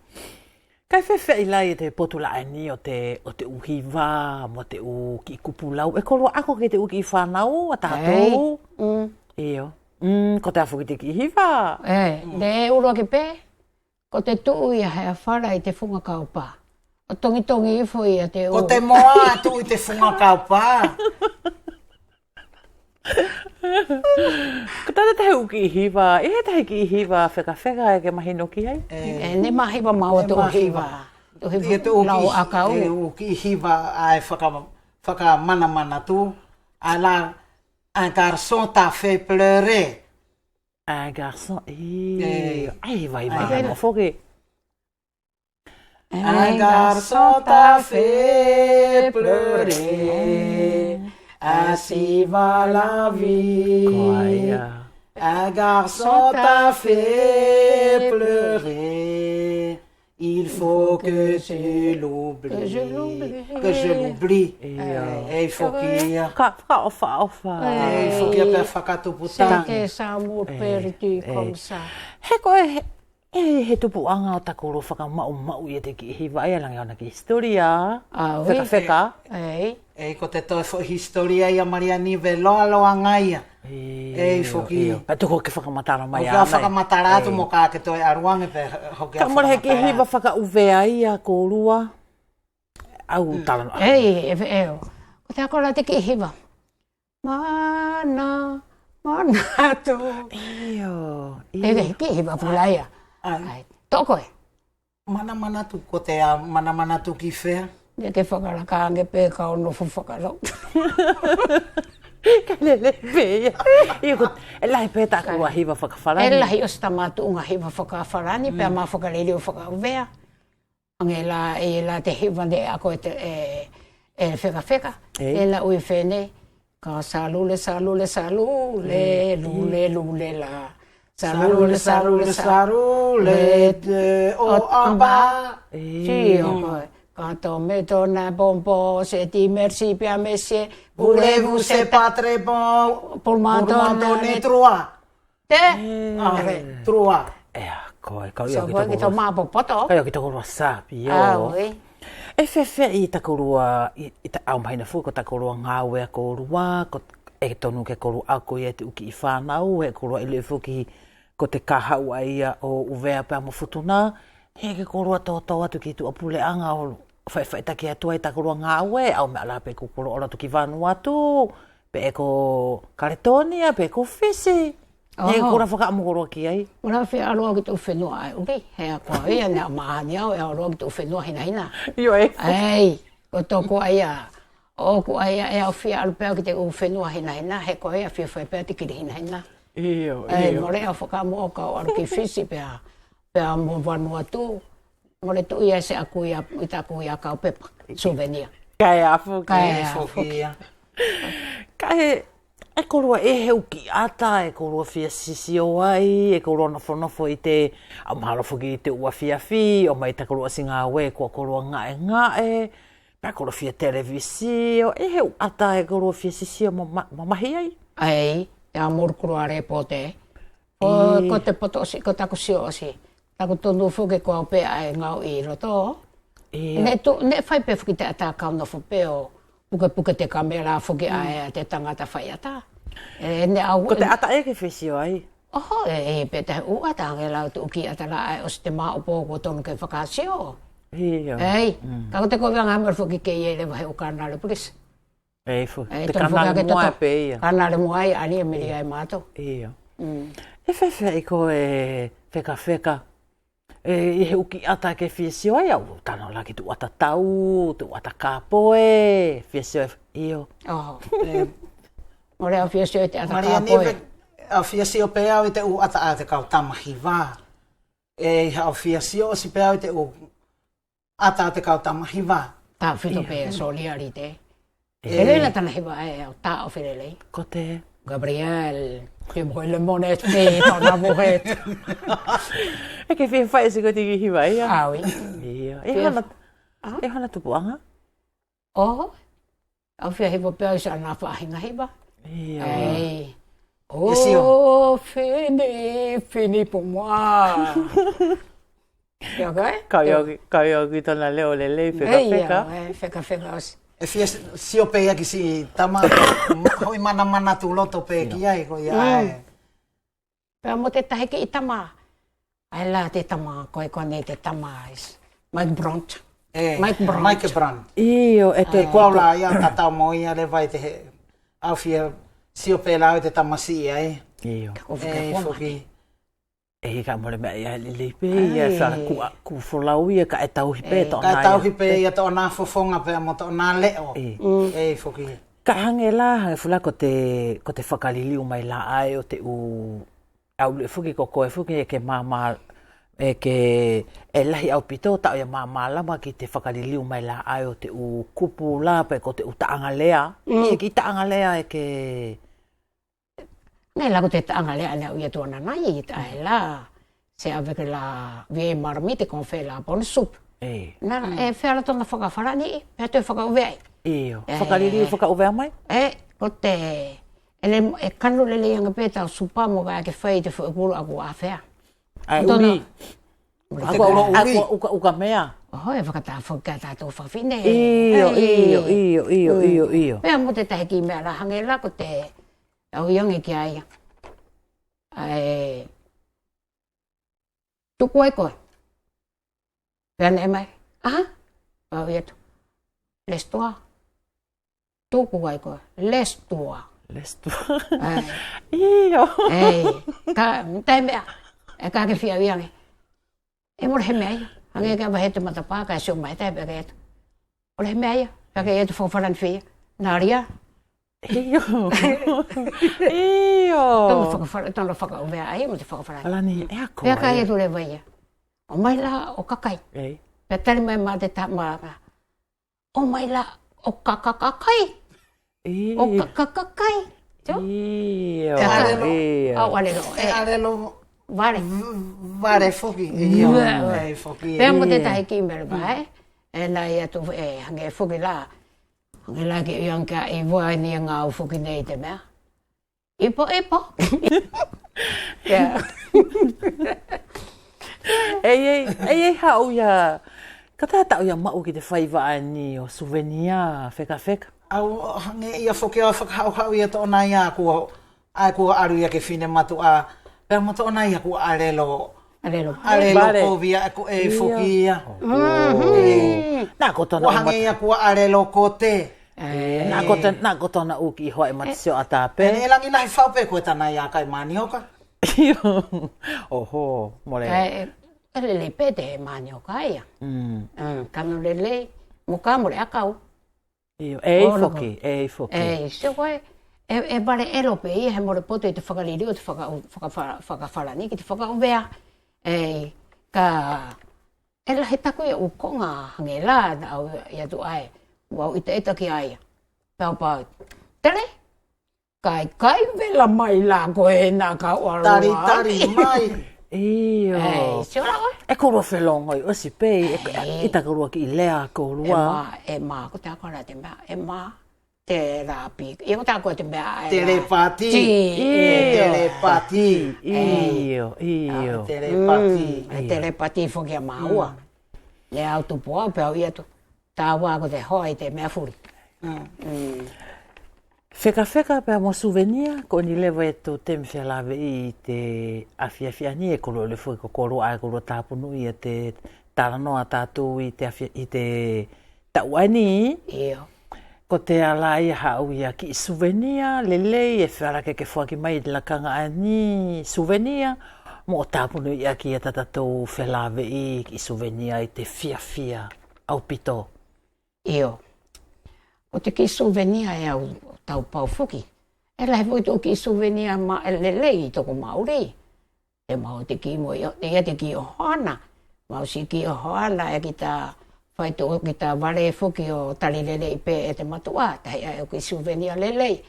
Kai whewhi lai te potula ni o te uhiwa, mo te u ki kupulau. E kolo ako ke te u ki whanau, a tātou. Io. Ko te afuki te ki hiwa. Ne urua ki pē. Ko te tuu ia hea whara I te whunga kaupā. O tongi ifo ia te o. Ko te moa atu I te whunga kaupā. Ko tāna te heu ki hiwa, e he tahi ki hiwa wheka e ke mahino ki hei? Ne mahiwa maua te uhiwa. Ia te u ki hiwa ai whaka mana tu. Ala un garçon t'a fait pleurer. Un garçon, ai vai mo foke. Un garçon t'a fait pleurer. Ainsi va la vie. Un garçon t'a fait pleurer. Il faut que tu l'oublies. Que je l'oublie. Et il faut qu'il y a... Il faut qu'il y a whakatuputanga. Se sa mo perdi comme ça. He koe, he tupuanga o takoro whakamau I te ki hiwa e langi ona ki historia. Wheka. Ei, ko te toi fo historia ia Mariani ve loa ngaia. Ei, foki. Pa tuko ke whakamatara mai ana. Ka whakamatara atu mo ka ke toi aruange pe hoki. Ka mora he ki hiwa whakauvea ia ko rua. Au tala. Ei, ko te akola te ki hiwa. Mana tu. Iyo. Ei, ki hiwa pulaia. Ai, toko e. Mana tu, ko te mana tu ki whea. Ia ke whakarakaange pē ka ono whakarau. Ka lele pē. Ia ko, e lahi pē tā kua hiwa whakawharani. E lahi o sta mātu unga hiwa whakawharani, pē mā whakarele o whakawea. Ange la te hiwa de ako e wheka. E la ui whenei. Ka salule la. Salule te o amba. Si, o koe. Quand me donne un bonbon, c'est dit merci bien monsieur. Voulez-vous c'est pas très bon pour m'en donner 3. Trois. Koe, kau ia ki toko. So, kau mapo poto. Kau ia ki toko rua sapi, o. E whewhe I takorua, I ta aumhaina fu, ko takorua ngāwe a korua, e tonu ke korua ako I te uki I whanau, e korua I lefuki ko te kahaua ia o uvea pēr mo futuna, he ke korua tōtau atu ki tu apule anga o whai taki atua I takorua ngāwe, au mea la pe ko korua ora tu ki whanu atu, pe e ko karetonia, pe e ko whisi. He kora whakaamukoroa ki ai. Ora whea aroa ki tō whenua ai uri, hea koa ia nea mahani au, e aroa ki tō whenua hina. Io e. Ei, ko tōko aia. O ko aia e au whea arupea ki te u whenua hina, he koa ia whea whea pēr tikiri hina. Io. More au whakaamua kau aru ki whisi pēr mo wanu atu. More tu ia se aku ia, ita aku ia kau pepa, souvenir. Kai afu. Kai e korua e heu ki ata, e korua fia sisio ai, e korua nofo I te amharofo ki te ua fiafi, o mai ta korua singa we, kua korua ngae, pa korua fia televisio, e heu ata e korua fia sisio mamahi ai. Ai, te amurkurua repote. Ko te potosi, ko taku siosi. Taku tonu fuke kua pea e ngau I roto. Ne whai pe fuki te ata kau nofo peo. Puke te kamera fuki ai te tangata whai ata. Ko te ata e ke whesio ai? Oho, pe te uata ange lau te uki ata la ai o se te maa upo ko tonu ke whakasio. Ei, kako te koe anga hamar fuki ke ie le wahe o Karnale Police. Ei, te Karnale mua pe ia. Karnale mua ai, ani e miri ai mātou. Ia. E whewhe I ko e wheka. E he uki ata ke whiesio ai au, tano la ki tu ata tau, tu ata kāpoe, whiesio e io. Ore au whiesio te ata kāpoe. Au whiesio pe au I te u ata a te kau tamahi wā. E au whiesio si pe au I te u ata a te kau tamahi wā. Tā whito pe soliarite. E leila tana hiwa e au tā o whirelei. Ko te? Gabriel, tu me le monnaie, mais t'en as mouré. E ke whi whai se koe tiki hiwa ia? Ah oui. Ia. E hana tupuanga? Oh, au fia hiwa pēo sa nā whahinga hiwa. Ia. Ei. Oh, fini pour moi. Ia kai? Kai au tona leo lelei wheka. Wheka osi. E fia sio pe ia ki si tama hoi mana tu loto pe ki ai ko ia ai. Pea mo te tahe ki i tama. Ai la te tama, koe kone te tama is. Mike Brandt. Mike Brandt. Io, e te Kua la ia tatau mo ia le vai te au fia sio pe la te tama si ai. Io. E foki. E ka mole mea ia lelei pe ia whara ku wholau ia ka e tauhi pe tō nā ia. Ka tauhi pe ia tō nā fofonga pe mo tō nā leo. E foki. Ka hange la, hange fula ko te whakaliliu mai la ai o te au le fuki ko koe fuki e ke māma e ke e lahi au pito tau ia māma lama ki te whakaliliu mai la ai o te kupu la pe ko te taanga lea. I ki taanga lea e ke... Nei lago te taanga lea lea uia tuana nai i tae la. Se avec la vieille marmite qu'on fait la bonne soupe. Nara, e whera tona whakawharani, pia te whakauwea. Iyo, whakaliliu whakauvea mai? Ko te... E kanu lele ianga pēta o supa mo vai ke whai te whaukuru aku a whea. Ai, uri. Uka mea. Oho, e whakata whauka tātou whawhine. Iyo. Pea mo te tahe ki mea la hange la ko te au iangi ki aia. Tuku ai koe. Pea ne mai. Aha, au ietu. Lestua. Tuku ai koe. Lestua. Iyo. Tai mea. E ka ke whia wiangi. E mora he mea ia. Hange ka wahe te matapā, ka sio mai tai peka etu. Mora he mea ia. Peka etu whawharan whia. Nāria. Iyo. Tōna whakaumea ai, mo te whakawharan. Alani, e ako. Peka etu le waia. O mai la o kakai. Pea tari mai mā te tāmaka. O mai la o kakakai. O kakakai. Iyo. Au alelo. Alelo. Vare foki. Pea mo te tahi ki mele vai. E nai atu hange foki la. Hange la ki ianka i voa ni ngā u foki nei te mea. Ipo. Ei hau ia. Ka tātau ia mau ki te whaiva ani o souvenir, wheka. Au hange ia foki au whakahau ia tōna ia kua aru ia ke whine matu a pera mo tōna ia kua alelo kovia e foki ia. Nā ko tōna hange ia kua alelo ko te. Nā ko tōna uki hoa e matisio a tāpe. E langi nahi whaupe koe tāna ia kai manioka. Oho, more. E lele pete e manioka ia. Kano lele, muka more akau. Ei foki. Se koe, e bare elope ia he more poto i te whakaliriu, te whakawharani ki te whakaumea. E lahi taku ia ukonga hange la na au ia tu ai. Wau ita ki aia. Pau. Tere? Kai vela mai la koe nā ka uarua. Tari mai. Iyo. Siora koe? E korua whelongo i osi pei. Ita korua ki i lea korua. E mā, ko te akora te mea. E mā, te rapi. Ia ko te akora te mea. Telepati. Iyo. Telepati whoki a māua. Le au tupoa, pēo ia tu. Tā wā ko te hoa i te mea furi. Wheka pēr mo souvenir, ko ni lewa e tō te mwhialawe i te awhiawhiani e koro le fui ko koro ai koro tāpunu i te taranoa tātou i te tauani. Iyo. Ko te ala i hau ia ki souvenir, lelei e wharake ke whaki mai i lakanga ani souvenir. Mo tāpunu i aki e tātou whialawe i ki souvenir i te whiawhia au pito. Iyo. Ko te ki souvenir e au tau pau fuki. E lai voi tō ki souvenir ma lelei i toko Māori. E mau te ki mo ia te ki o hoana. Mau si ki o hoana e ki tā whai tō ki tā ware fuki o tali lelei pē e te matua. Tai ai o ki souvenir lelei.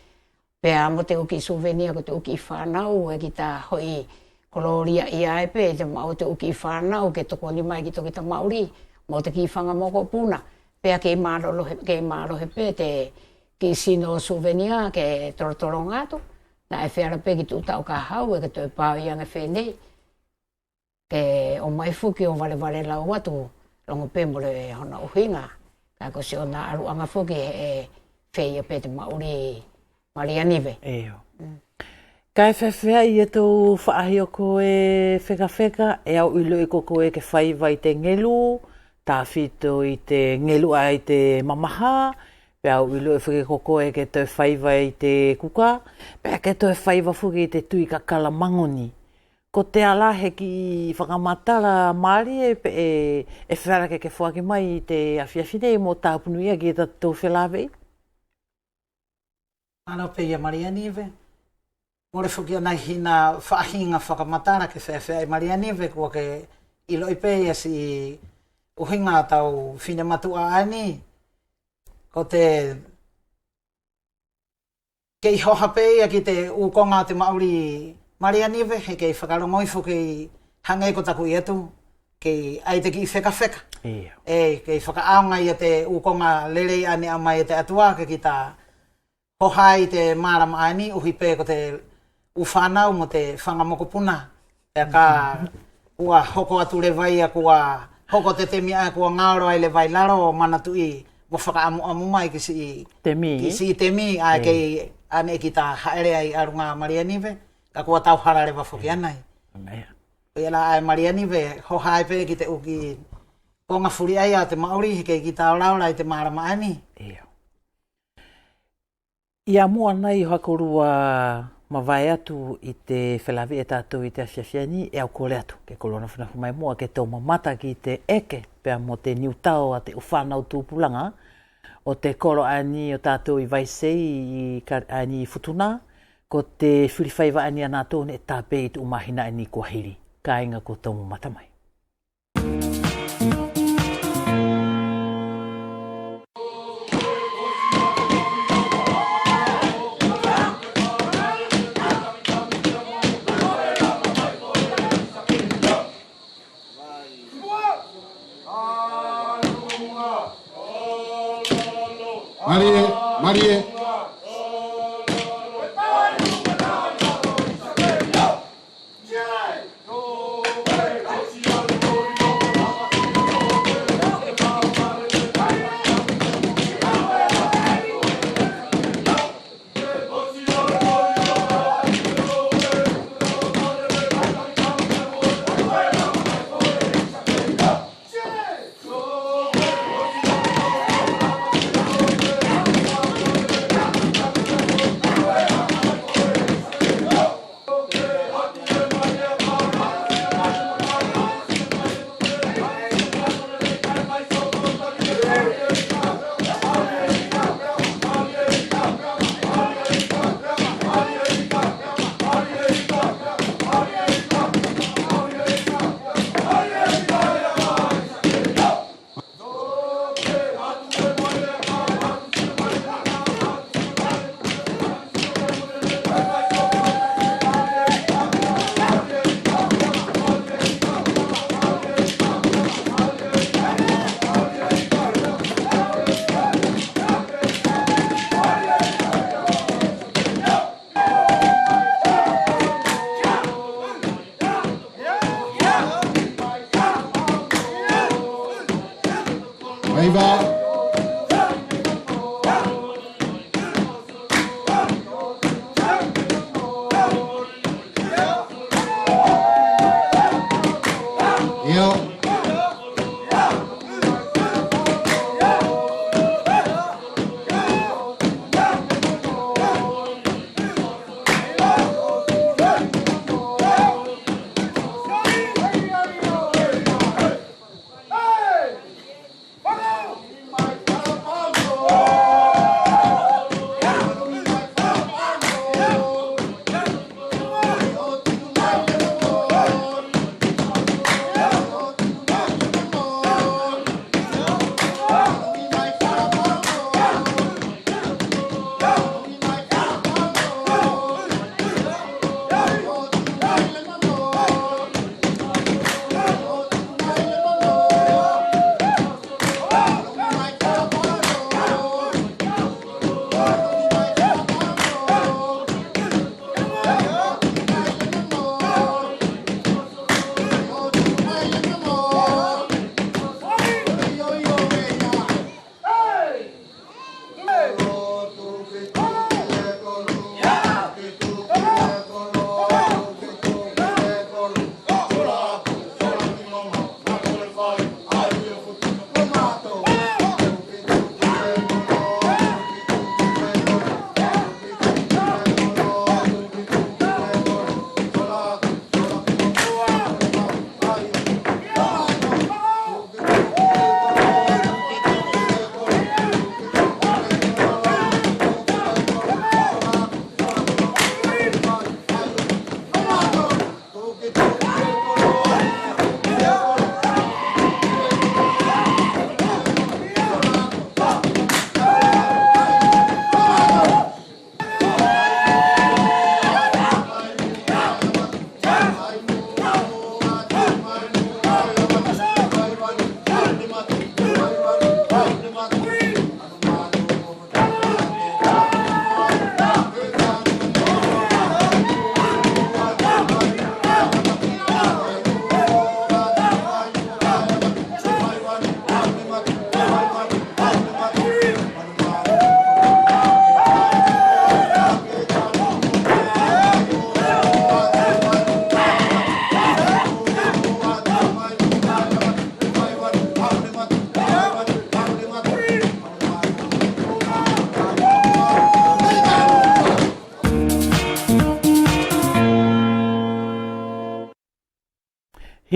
Pea mo te uki souvenir ko te uki whanau e ki ta hoi koloria i ai pe te mau te uki whanau ke toko ni mai ki toki ta mauri mo te ki whanga moko puna. Pea ke maro he pe te ki sino souvenir ke torotoro ngātu. Na e whera pe ki tu tau ka hau e ke toi pāo i anga whenei. Ke o mai fuki o vale lau atu longo pe mo le hona uhinga. Ka ko se ona aru anga fuki e whea pe te mauri Marianive. Eo. Kai whewhea i e tō whaahi o koe wheka e au ilo i koko e ke whaiva i te ngelu, tā whito i te ngelu a i te mamaha, pe au ilo e whake koko e ke tō whaiva i te kuka, pe ke tō whaiva whuki i te tui ka kalamangoni. Ko te ala he ki whakamatara maari e whera ke whaki mai i te awhiawhine i mō tāpunu ia ki e tō whelawei. Ano pe ia Marianive. More fuki ana hina whaahinga whakamatara ke whewhea i Marianive kua ke ilo i pe si uhinga tau whina matua ani. Ko te kei hoha pe ia ki te ukonga te mauri Marianive he kei whakarongoi fuki hangai ko taku i atu kei aite ki wheka. E kei whakaaonga i te ukonga lerei ani ama i te atua ke ki ta hohai te marama ani uhi pe ko te uwhanau mo te whangamoko puna. Pea ka ua hoko atu le vai a kua hoko te temi a kua ngaoro ai le vai laro manatu i mo whakaamu mai ki si temi a kei ane ki ta haere ai arunga Marianive ka kua tau harare wafoki anai. Pea la ai Marianive hohai pe ki te uki konga furi ai a te maori kei ki ta laura i te marama ani. Ia mua nei hakorua mawai atu i te whelawe e tātou i te awhiawhiani e au kore atu ke kolona whanafu mai mua ke tō mamata ki te eke pea mo te niutao a te uwhanau tūpulanga o te koro ani o tātou i vaisei i ani i futuna ko te whiriwhaiva ani a nātou ne tāpe i tu umahina ani kua hiri ka inga ko tō mamata mai. Marie.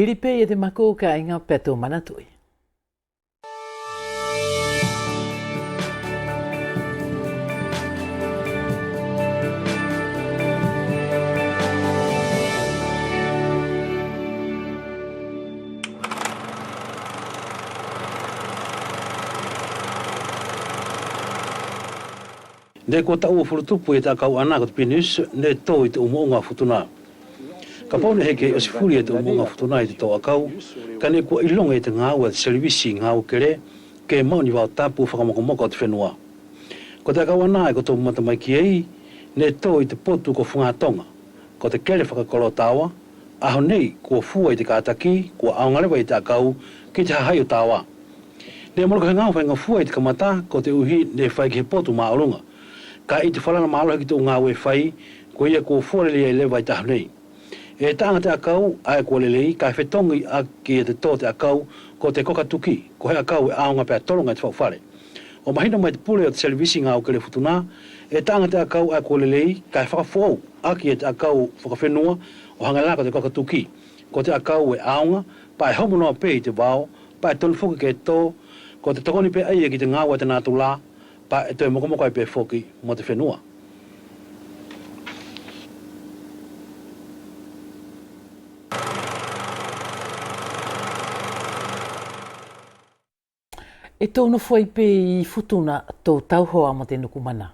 Hiripe e te mako ka inga peto manatui. Ne ko tau furutupu e ta kau ana ko pinus ne to i te umonga futuna. Ka pone heke o sifuri e te umonga futuna i te toa kau, ka ne ko ilonga e te ngau e te servisi ngau kere, ke mauni wau tapu whakamokomoko te whenua. Ko te kau ana e ko tō mata mai ki ei, ne to i te potu ko whungatonga, ko te kere whakakolo tawa, aho nei ko fua i te kātaki, ko aongalewa i te akau, ki te hahai o tawa. Ne moro ka ngau whainga fua i te kamata, ko te uhi ne whai ki he potu maolunga. Ka i te whalana maalo heki tō ngā ue whai, ko ia ko fuarele e lewa i tahu nei. E tāanga te akau, ae ko lelei, ka whetongi a ki e te tō te akau, ko te kokatuki, ko he akau e aonga pēr toronga i te whawhare. O mahina mai te pule o te servisi ngā o kere futuna, e tāanga te akau ae ko lelei, ka whakawhau, a ki e te akau whakawhenua, o hangala ko te kokatuki, ko te akau e aonga, pa e homonoa pē i te wao, pa e tonu whuka ke tō, ko te tokoni pē aia ki te ngāua te nātu la, pa e toi mokomoko ai pe foki mo te whenua. E tōna whai pe i futuna tō tauhoa mo te nukumana.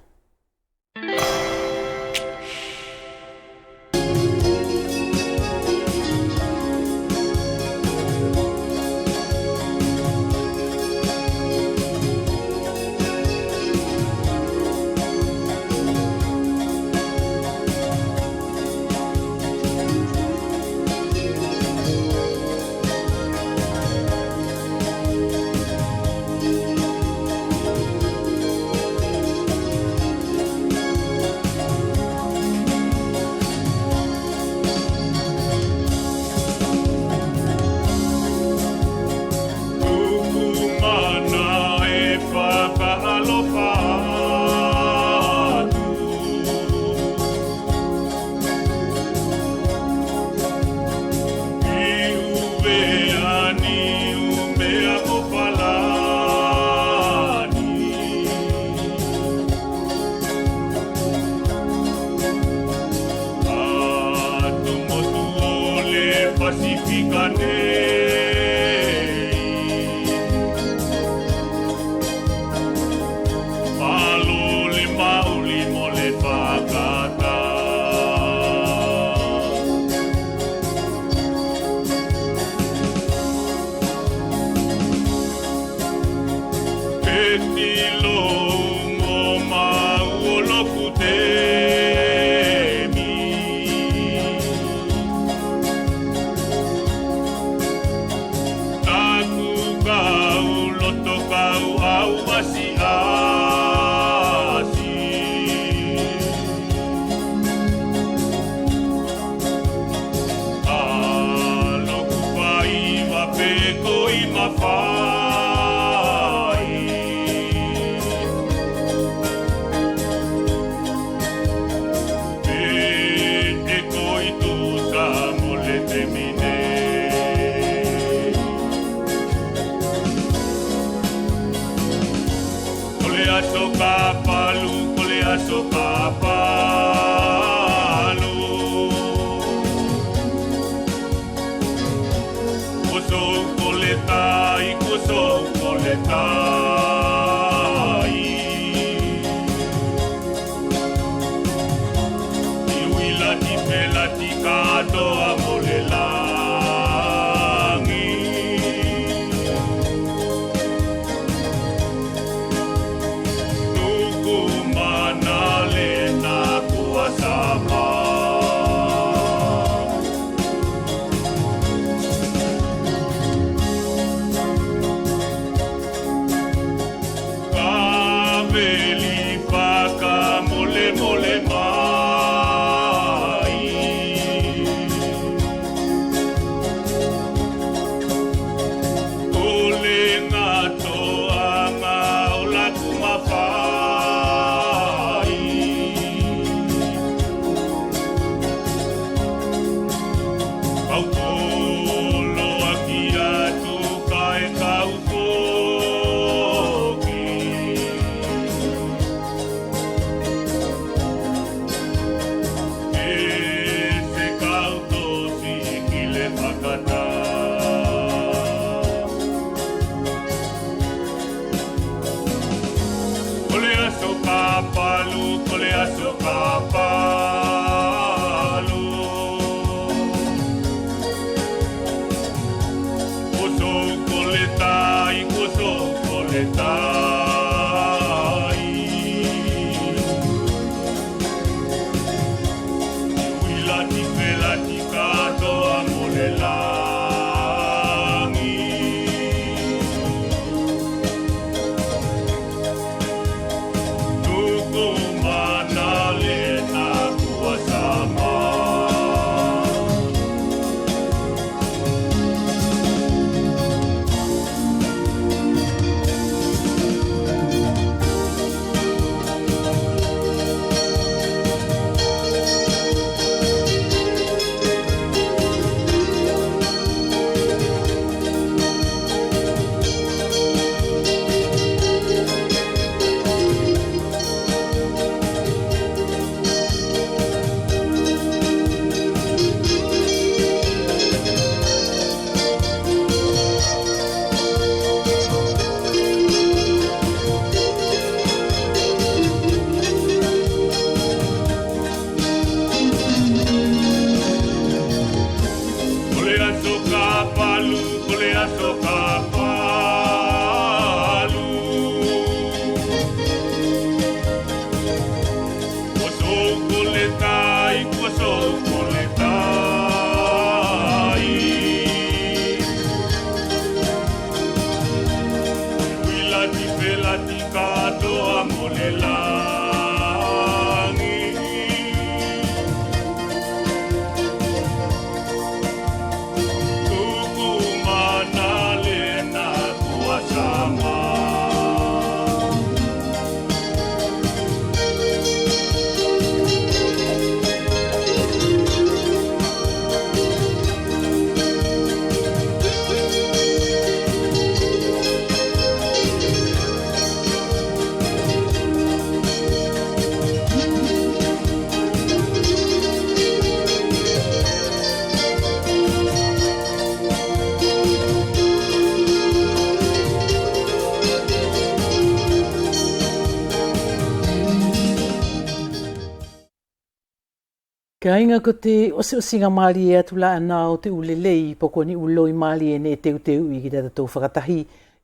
Ka inga ko te osinga mali e atula ana o te ulelei poko ni uloi mali e ne teu i ki te tau whakatahi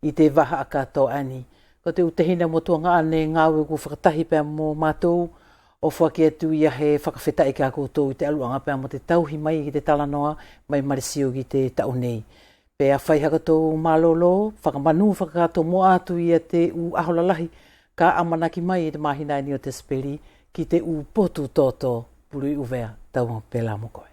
i te waha a kato ani. Ko te utehina mo tuanga ane ngāwe ku whakatahi pēr mo mātou o whaki atu ia he whakawheta i ka koutou i te aluanga pēr mo te tauhi mai ki te talanoa mai marisio ki te tau nei. Pēr whai hakatou malolo, whakamanu whakato mo atu ia te u aholalahi ka amanaki mai i te mahina ni o te speri ki te u potu toto pului uvea tau pēla mo koe.